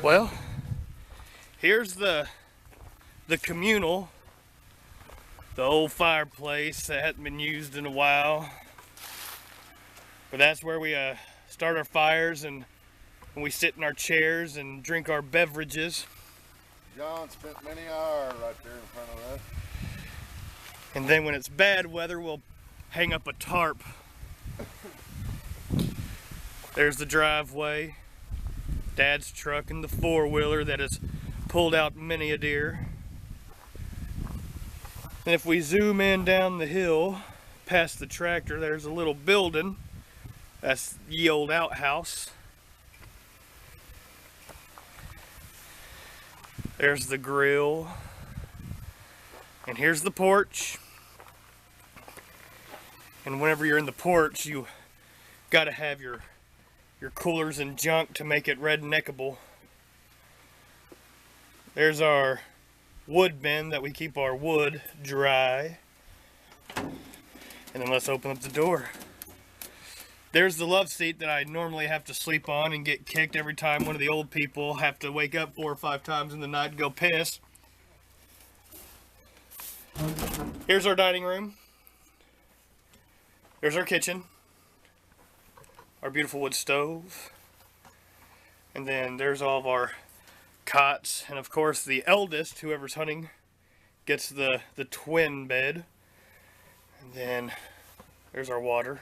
Well, here's the communal, the old fireplace that hasn't been used in a while. But that's where we start our fires and when we sit in our chairs and drink our beverages. John spent many hours right there in front of us. And then when it's bad weather, we'll hang up a tarp. There's the driveway, Dad's truck, and the four-wheeler that has pulled out many a deer. And if we zoom in down the hill past the tractor, there's a little building. That's ye old outhouse. There's the grill. And here's the porch. And whenever you're in the porch, you gotta have your coolers and junk to make it redneckable. There's our wood bin that we keep our wood dry. And then let's open up the door. There's the love seat that I normally have to sleep on and get kicked every time one of the old people have to wake up 4 or 5 times in the night to go piss. Here's our dining room. There's our kitchen. Our beautiful wood stove. And then there's all of our cots. And of course the eldest, whoever's hunting, gets the twin bed. And then there's our water.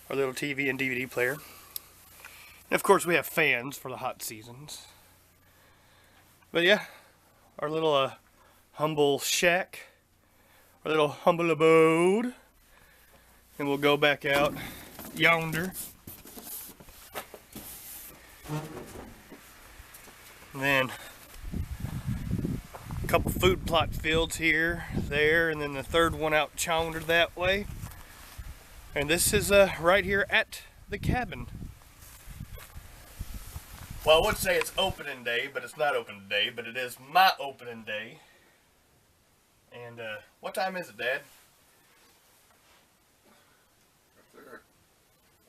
Our little TV and DVD player. And of course we have fans for the hot seasons. But yeah, our little humble shack. Our little humble abode. And we'll go back out yonder. And then a couple food plot fields here, there, and then the third one out yonder that way. And this is right here at the cabin. Well, I would say it's opening day, but it's not open today, but it is my opening day. And what time is it, Dad?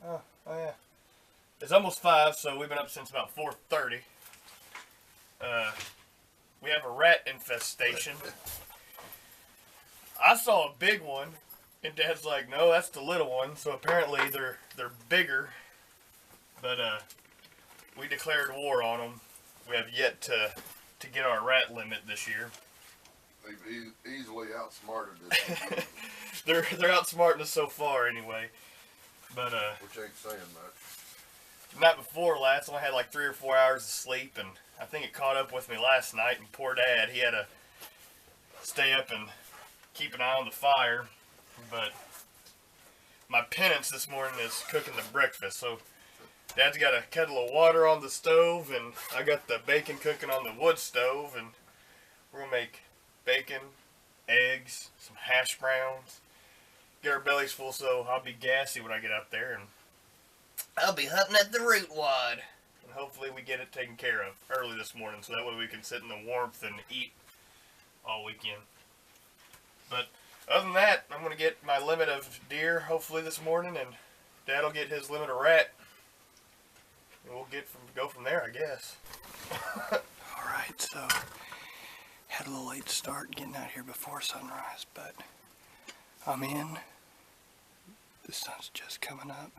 Oh yeah. It's almost 5, so we've been up since about 4:30. We have a rat infestation. I saw a big one, and Dad's like, "No, that's the little one." So apparently they're bigger. But we declared war on them. We have yet to get our rat limit this year. They've easily outsmarted us. they're outsmarting us so far anyway. But which ain't saying much. The night before last, I only had like 3 or 4 hours of sleep, and I think it caught up with me last night. And poor Dad, he had to stay up and keep an eye on the fire. But my penance this morning is cooking the breakfast. So Dad's got a kettle of water on the stove, and I got the bacon cooking on the wood stove, and we're gonna make bacon, eggs, some hash browns. Get our bellies full so I'll be gassy when I get out there, and I'll be hunting at the root wad. And hopefully we get it taken care of early this morning so that way we can sit in the warmth and eat all weekend. But other than that, I'm going to get my limit of deer hopefully this morning, and Dad'll get his limit of rat. And we'll go from there, I guess. Alright, so had a little late start getting out here before sunrise, but I'm in. The sun's just coming up.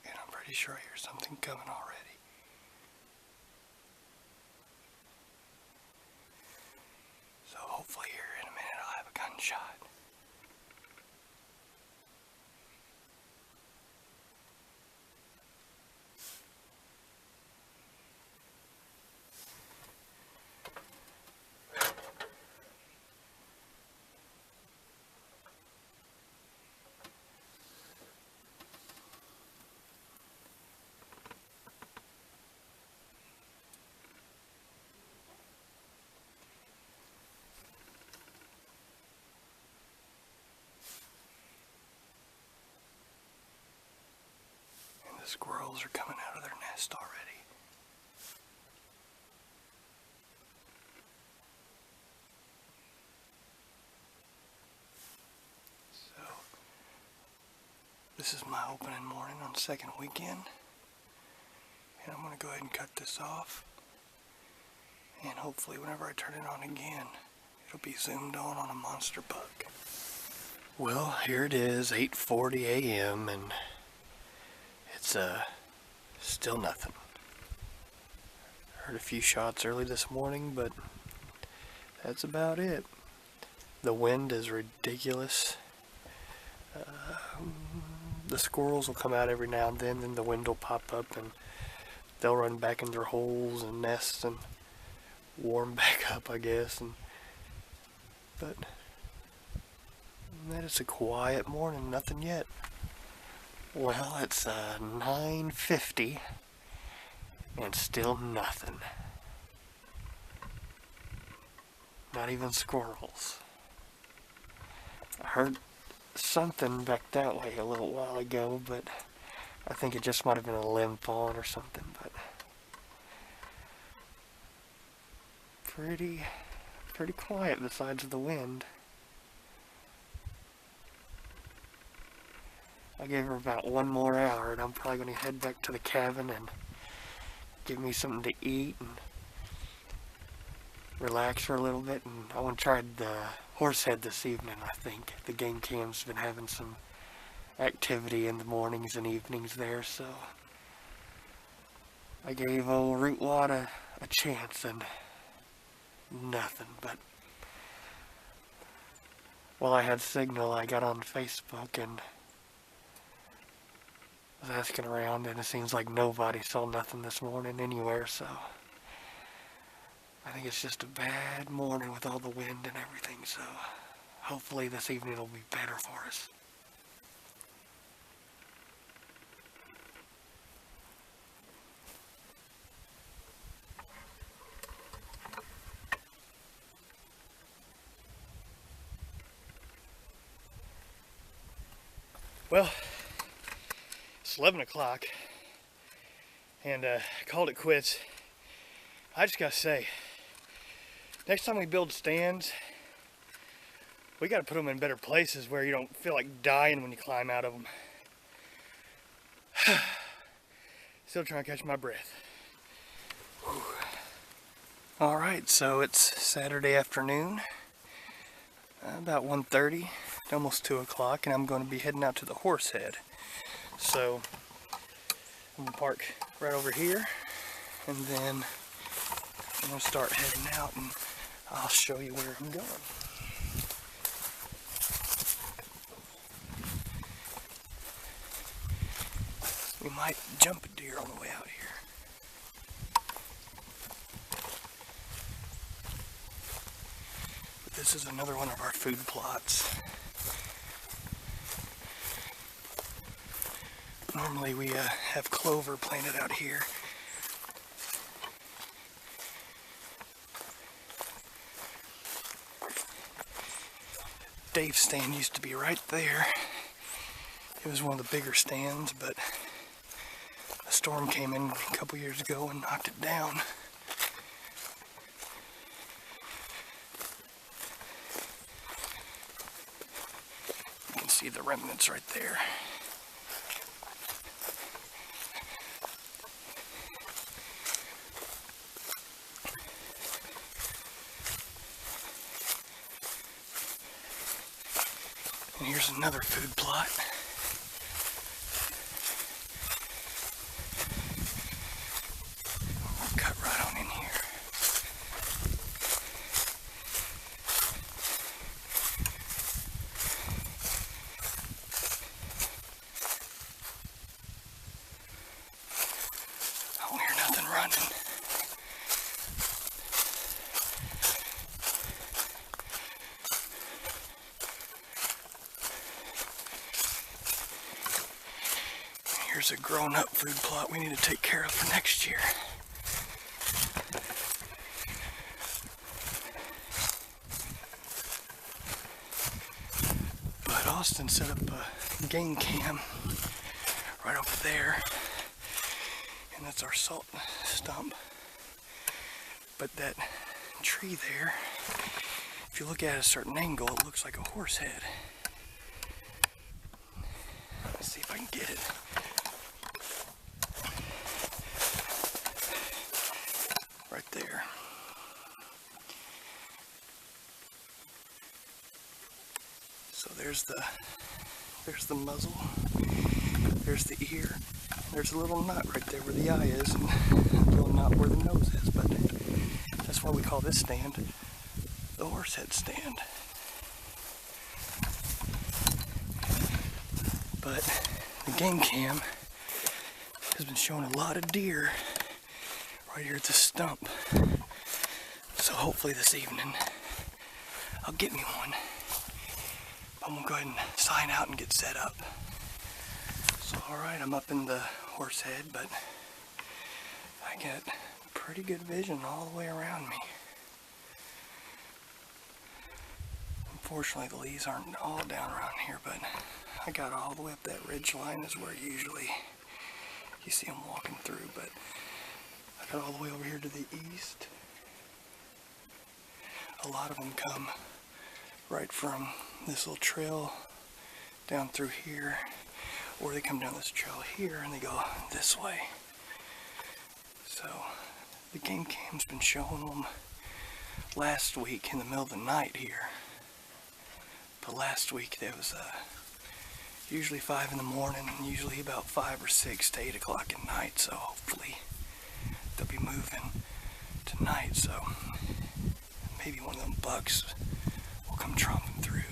And I'm pretty sure I hear something coming already. So hopefully here in a minute I'll have a gunshot. The squirrels are coming out of their nest already. So This is my opening morning on second weekend, and I'm going to go ahead and cut this off, and hopefully whenever I turn it on again, it'll be zoomed on a monster buck. Well, here it is, 8:40 a.m. and it's still nothing. Heard a few shots early this morning, but that's about it. The wind is ridiculous. The squirrels will come out every now and then the wind will pop up and they'll run back in their holes and nests and warm back up, I guess. But that is a quiet morning, nothing yet. Well, it's 9:50 and still nothing. Not even squirrels. I heard something back that way a little while ago, but I think it just might have been a limb falling or something. But pretty quiet besides the wind. I gave her about one more hour and I'm probably going to head back to the cabin and get me something to eat and relax for a little bit. And I want to try the Horsehead this evening. I think the game cam's been having some activity in the mornings and evenings there, so I gave old Root Wad a chance and nothing. But while I had signal, I got on Facebook and was asking around, and it seems like nobody saw nothing this morning anywhere, so I think it's just a bad morning with all the wind and everything, so hopefully this evening will be better for us. Well, it's 11 o'clock, and I called it quits. I just gotta say, next time we build stands, we gotta put them in better places where you don't feel like dying when you climb out of them. Still trying to catch my breath. Alright, so it's Saturday afternoon, about 1:30, almost 2 o'clock, and I'm going to be heading out to the Horsehead. So I'm going to park right over here, and then I'm going to start heading out, and I'll show you where I'm going. We might jump a deer on the way out here. But this is another one of our food plots. Normally we have clover planted out here. Dave's stand used to be right there. It was one of the bigger stands, but a storm came in a couple years ago and knocked it down. You can see the remnants right there. And here's another food plot. We'll cut right on in here. I don't hear nothing running. Here's a grown-up food plot we need to take care of for next year. But Austin set up a game cam right over there, and that's our salt stump. But that tree there, if you look at a certain angle, it looks like a horse head. Let's see if I can get it. Right there. So there's the muzzle, there's the ear, there's a little knot right there where the eye is, and a little knot where the nose is, but that's why we call this stand the horsehead stand. But the game cam has been showing a lot of deer right here at the stump. So hopefully this evening I'll get me one. I'm gonna go ahead and sign out and get set up. So alright, I'm up in the horse head, but I got pretty good vision all the way around me. Unfortunately the leaves aren't all down around here, but I got all the way up that ridge line is where usually you see them walking through, but I got all the way over here to the east. A lot of them come right from this little trail down through here, or they come down this trail here and they go this way. So the game cam's been showing them last week in the middle of the night here. But last week there was usually 5 in the morning and usually about 5 or 6 to 8 o'clock at night, so hopefully they'll be moving tonight, so maybe one of them bucks will come tromping through.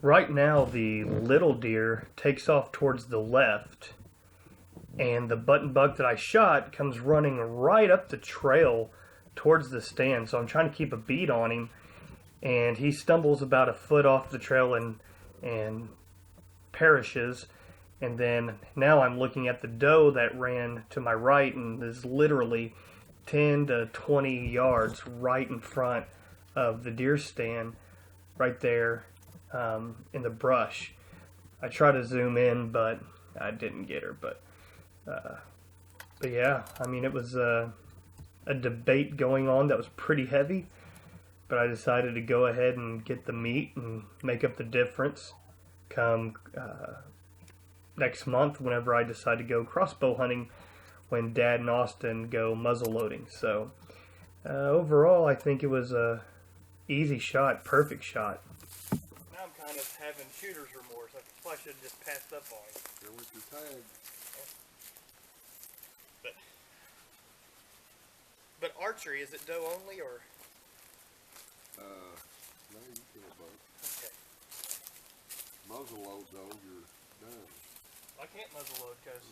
Right now, the little deer takes off towards the left, and the button buck that I shot comes running right up the trail towards the stand. So I'm trying to keep a bead on him, and he stumbles about a foot off the trail and perishes. And then now I'm looking at the doe that ran to my right and is literally 10 to 20 yards right in front of the deer stand, right there. In the brush. I tried to zoom in, but I didn't get her. But yeah, I mean, it was a debate going on that was pretty heavy, but I decided to go ahead and get the meat and make up the difference come next month whenever I decide to go crossbow hunting when Dad and Austin go muzzle loading. So overall, I think it was a easy shot, perfect shot. I'm kind of having shooter's remorse. I probably should have just passed up on him. There went your tag. But archery, is it doe only or? No, you kill both. Okay. Muzzle load though, you're done. I can't muzzle load because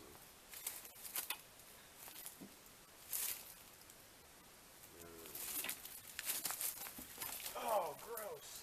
oh, gross.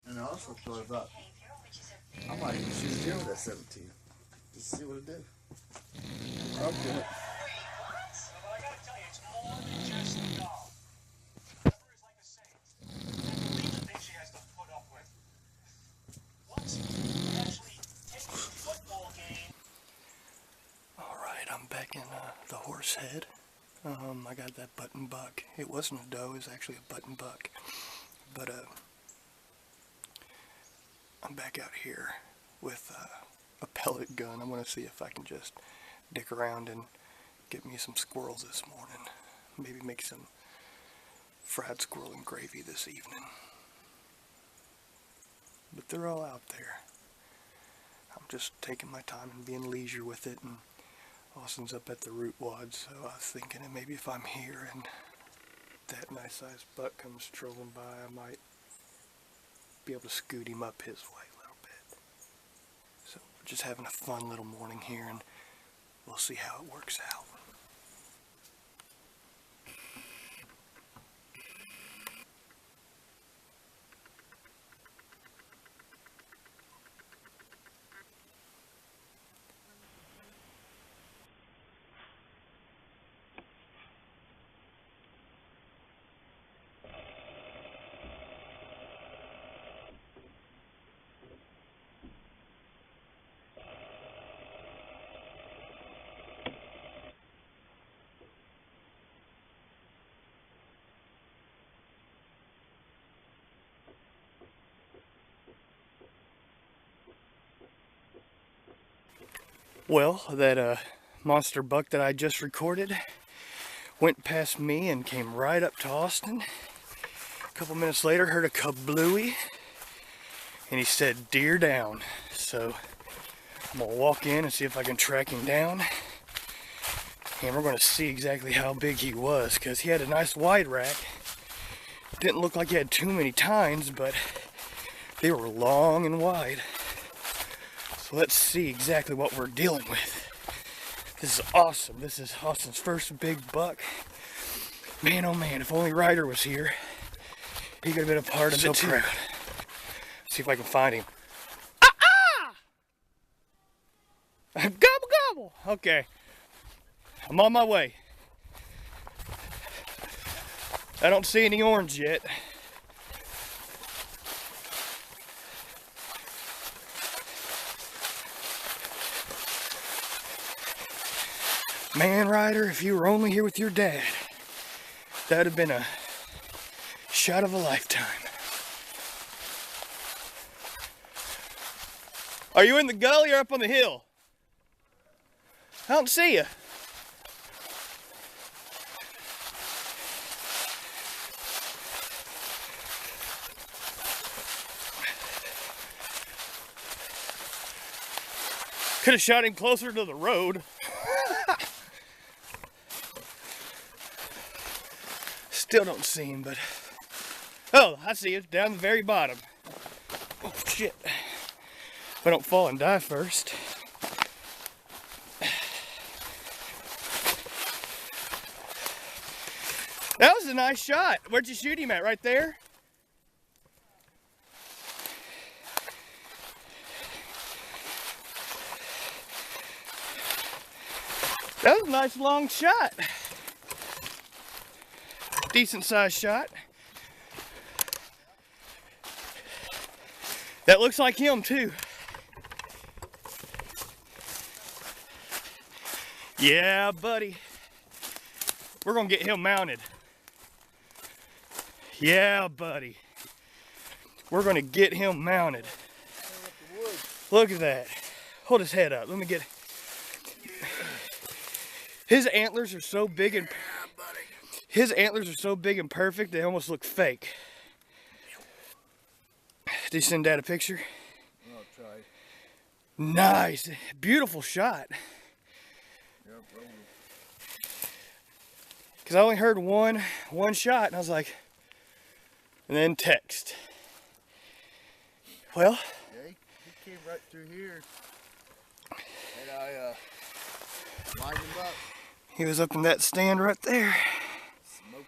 And I also thought about, I might even shoot a deer with that 17. Just see what it did. Okay. Alright, I'm back in the horse head. I got that button buck. It wasn't a doe, it was actually a button buck. But I'm back out here with a pellet gun. I'm going to see if I can just dick around and get me some squirrels this morning. Maybe make some fried squirrel and gravy this evening. But they're all out there. I'm just taking my time and being leisure with it, and Austin's up at the root wad, so I was thinking that maybe if I'm here and that nice sized buck comes strolling by, I might be able to scoot him up his way a little bit. So we're just having a fun little morning here, and we'll see how it works out. Well, that monster buck that I just recorded went past me and came right up to Austin. A couple minutes later, heard a kablooey, and he said, "Deer down." So I'm gonna walk in and see if I can track him down, and we're gonna see exactly how big he was, because he had a nice wide rack. Didn't look like he had too many tines, but they were long and wide. So let's see exactly what we're dealing with. This is awesome. This is Austin's first big buck. Man, oh man, if only Ryder was here, he could have been a part of it too. So proud. See if I can find him. Gobble gobble. Okay, I'm on my way. I don't see any orange yet. Man, Ryder, if you were only here with your dad, that would have been a shot of a lifetime. Are you in the gully or up on the hill? I don't see you. Could have shot him closer to the road. Still don't see him, but... Oh, I see it, down the very bottom. Oh, shit. If I don't fall and die first. That was a a nice shot. Where'd you shoot him at? Right there? That was a nice long shot. Decent sized shot. That looks like him too. Yeah, buddy. We're gonna get him mounted. Yeah, buddy. We're gonna get him mounted. Look at that. Hold his head up. Let me get. His antlers are so big and perfect they almost look fake. Did you send Dad a picture? I'll try. Nice, beautiful shot. Yep, roll. Cause I only heard one shot, and I was like, and then text. Well, Yeah, he came right through here, and I lined him up, he was up in that stand right there. smoked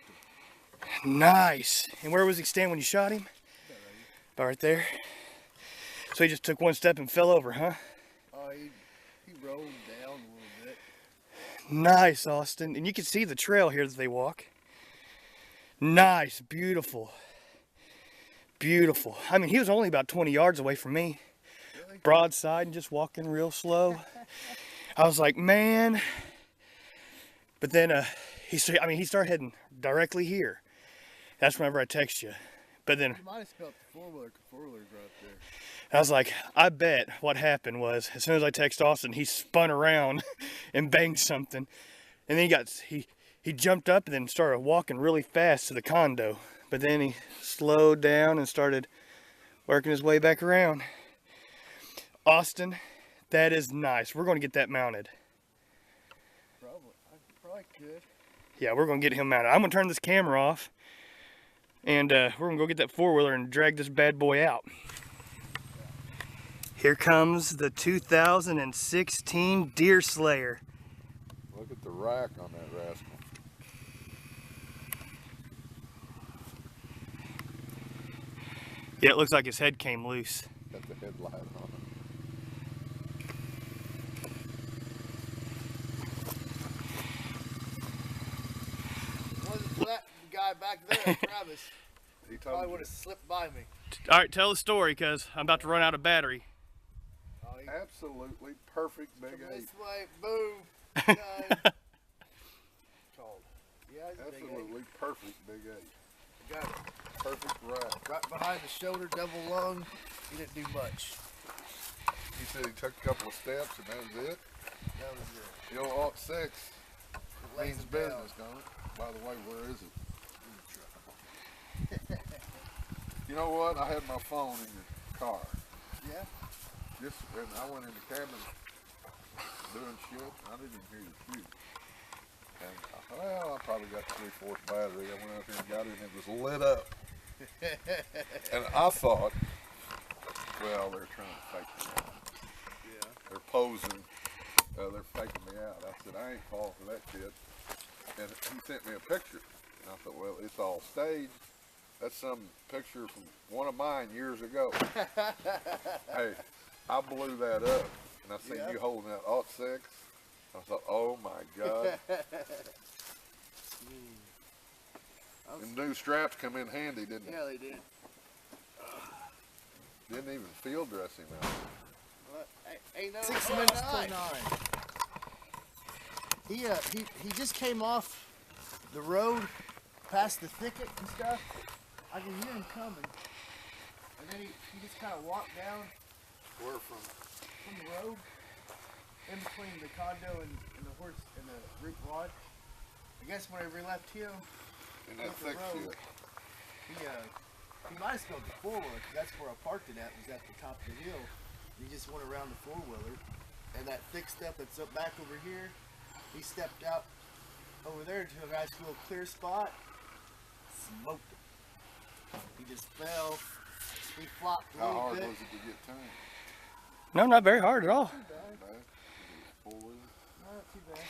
him. Nice. And where was he standing when you shot him? About right there. So he just took one step and fell over, huh? Oh, he rolled down a little bit. Nice, Austin. And you can see the trail here that they walk. Nice, beautiful. Beautiful. I mean, he was only about 20 yards away from me. Really? Broadside and just walking real slow. I was like, man. But then he started heading directly here. That's whenever I text you. But then You might have spelled the four-wheeler's right there. I was like, I bet what happened was, as soon as I text Austin, he spun around and banged something. And then he jumped up and then started walking really fast to the condo. But then he slowed down and started working his way back around. Austin, that is nice. We're going to get that mounted. Probably could. Yeah, we're going to get him mounted. I'm going to turn this camera off. And we're going to go get that four-wheeler and drag this bad boy out. Here comes the 2016 Deer Slayer. Look at the rack on that rascal. Yeah, it looks like his head came loose. Got the headlight on it. Wasn't for that guy back there, Travis, He probably told would you. have slipped by me. All right, tell the story, because I'm about to run out of battery. Oh, he Absolutely perfect big come eight. this way, boom. Done. Called. Yeah, it's a big Absolutely perfect big eight. eight. Got it. Perfect rack. Right behind the shoulder, double lung. He didn't do much. He said he took a couple of steps and that was it. That was it. The old Alt 6 It lays means him down. business, don't it? By the way, where is it? You know what? I had my phone in the car. Yeah? And I went in the cabin doing shit. I didn't even hear you shoot. And I thought, well, I probably got 3/4 battery. I went out there and got it and it was lit up. And I thought, well, they're trying to fake me out. Yeah. They're posing. They're faking me out. I said, I ain't falling for that shit. And he sent me a picture. And I thought, well, it's all staged. That's some picture from one of mine years ago. Hey, I blew that up. And I seen Yeah. you holding that Alt 6. I thought, oh my God. Them new straps come in handy, didn't they? Yeah, they did. Didn't even field dress him out. What? Ain't no 6 minutes till 9. He just came off the road, past the thicket and stuff. I can hear him coming. And then he just kind of walked down Where from? from the road, in between the condo and the horse and the root rod. I guess whenever we left him, In that Up the thick road. shit. he might have spelled the four-wheeler, 'cause that's where I parked it at, was at the top of the hill. He just went around the four-wheeler, and that thick stuff that's up back over here, he stepped out over there to a nice little clear spot, smoked him. He just fell, he flopped a How little hard bit. was it to get tuned? No, not very hard at all. Bad? It was four-wheeler? Not too bad.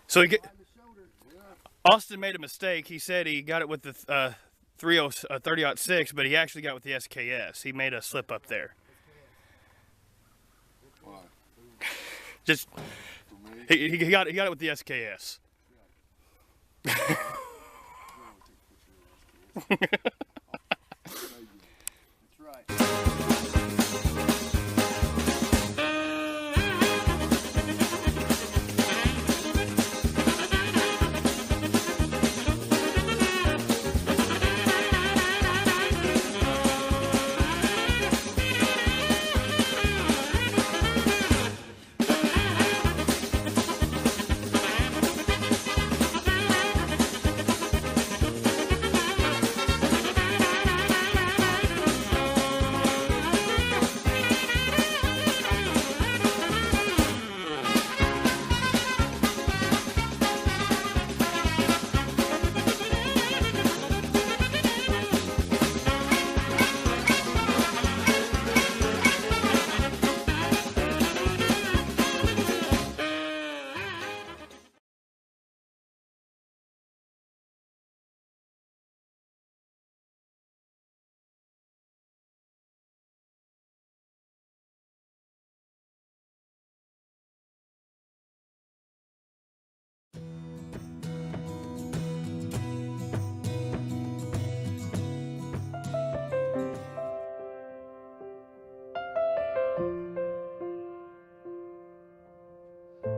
So he get, Behind the shoulder, Yeah. Austin made a mistake. He said he got it with the 30-06, but he actually got it with the SKS. He made a slip up there. Why? Just For me? he got it with the SKS. That's right.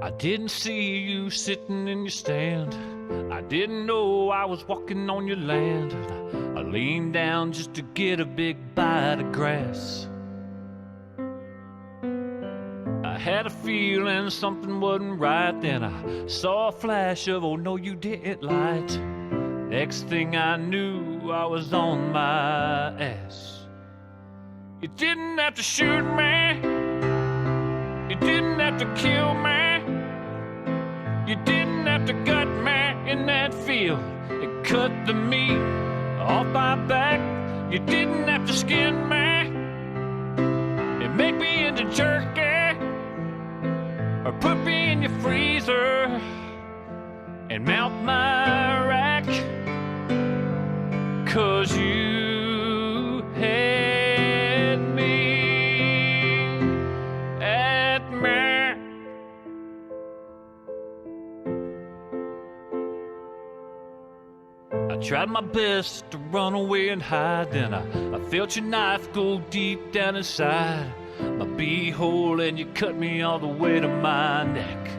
I didn't see you sitting in your stand. I didn't know I was walking on your land. I leaned down just to get a big bite of grass. I had a feeling something wasn't right. Then I saw a flash of, oh no you didn't, light. Next thing I knew, I was on my ass. You didn't have to shoot me. You didn't have to kill me. You didn't have to gut me in that field. It cut the meat off my back. You didn't have to skin me. It make me into jerky, or put me in your freezer and melt my rack. 'Cause you had me at me. I tried my best to run away and hide. Then I felt your knife go deep down inside my beehole, and you cut me all the way to my neck.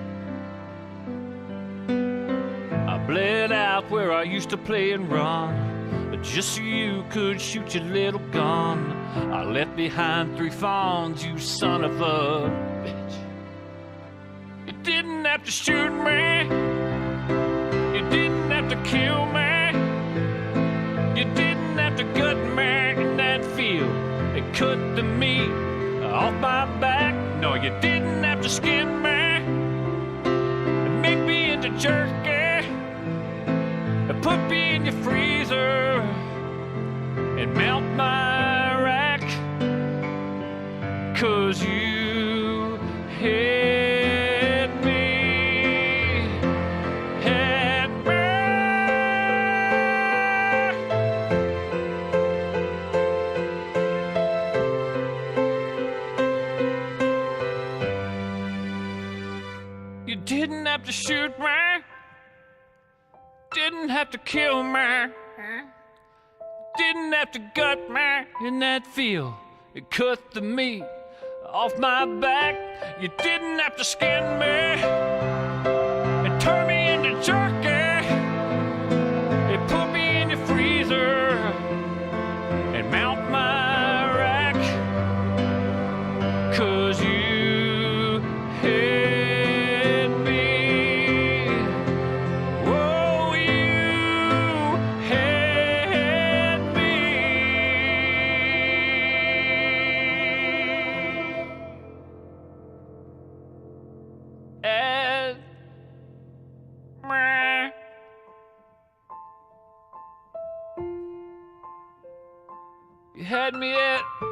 I bled out where I used to play and run, just so you could shoot your little gun. I left behind 3 fawns, you son of a bitch. You didn't have to shoot me. You didn't have to kill me. You didn't have to gut me in that field. It cut the meat off my back. No, you didn't have to skin me and make me into jerky and put me in your freezer and melt my rack. 'Cause you had me, had me. You didn't have to shoot me. Didn't have to kill me. Didn't have to gut me in that field. It cut the meat off my back. You didn't have to skin me and turn me into jerky. It put me in your freezer and mount my rack. 'Cause you had me. Oh, you had me. At me. You had me at me.